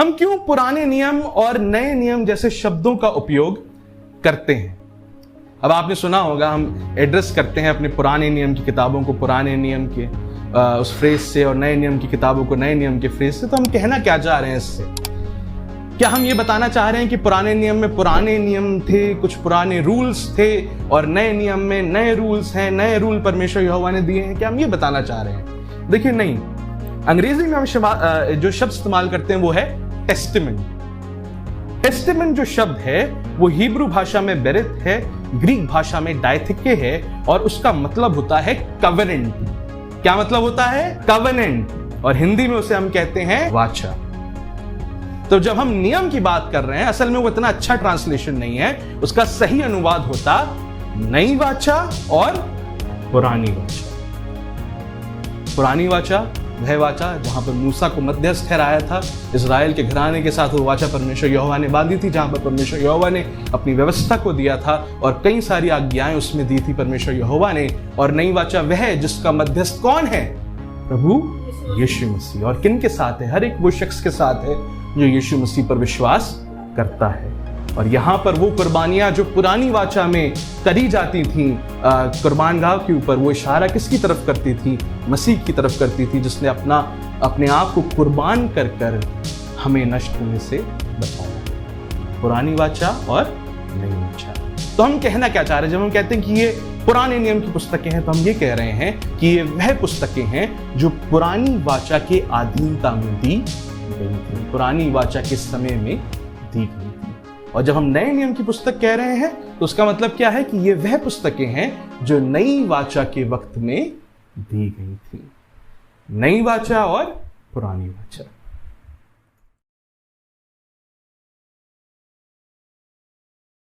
हम क्यों पुराने नियम और नए नियम जैसे शब्दों का उपयोग करते हैं? अब आपने सुना होगा, हम एड्रेस करते हैं अपने पुराने नियम की किताबों को पुराने नियम के उस फ्रेज से और नए नियम की किताबों को नए नियम के फ्रेज से। तो हम कहना क्या चाह रहे हैं इससे? क्या हम ये बताना चाह रहे हैं कि पुराने नियम में पुराने नियम थे, कुछ पुराने रूल्स थे, और नए नियम में नए रूल्स हैं, नए रूल परमेश्वर यहोवा ने दिए हैं? क्या हम ये बताना चाह रहे हैं? देखिए, नहीं। अंग्रेजी में हम जो शब्द इस्तेमाल करते हैं वो है टेस्टामेंट। टेस्टामेंट जो शब्द है वो हिब्रू भाषा में बेरित है, ग्रीक भाषा में डायथिके है, और उसका मतलब होता है कवेनेंट। क्या मतलब होता है? कवेनेंट। और हिंदी में उसे हम कहते हैं वाचा। तो जब हम नियम की बात कर रहे हैं, असल में वो इतना अच्छा ट्रांसलेशन नहीं है, उसका सही अनुवाद होता नई वाचा और पुरानी वाचा। पुरानी वाचा वह वाचा जहां पर मूसा को मध्यस्थ ठहराया था, इजराइल के घराने के साथ वो वाचा परमेश्वर यहोवा ने बांधी थी, जहां पर परमेश्वर यहोवा ने अपनी व्यवस्था को दिया था और कई सारी आज्ञाएं उसमें दी थी परमेश्वर यहोवा ने। और नई वाचा वह है जिसका मध्यस्थ कौन है? प्रभु यीशु मसीह। और किन के साथ है? हर एक वो शख्स के साथ है जो यीशु मसीह पर विश्वास करता है। और यहाँ पर वो कुर्बानियां जो पुरानी वाचा में करी जाती थी कुर्बानगाह के ऊपर, वो इशारा किसकी तरफ करती थी? मसीह की तरफ करती थी, जिसने अपने आप को कुर्बान कर कर हमें नष्ट होने से बचाया। पुरानी वाचा और नई वाचा। तो हम कहना क्या चाह रहे हैं जब हम कहते हैं कि ये पुराने नियम की पुस्तकें हैं? तो हम ये कह रहे हैं कि ये वह पुस्तकें हैं जो पुरानी वाचा के अधीनता में दी गई थी, पुरानी वाचा के समय में दी गई थी। और जब हम नए नियम की पुस्तक कह रहे हैं तो उसका मतलब क्या है? कि ये वह पुस्तकें हैं जो नई वाचा के वक्त में दी गई थी। नई वाचा और पुरानी वाचा।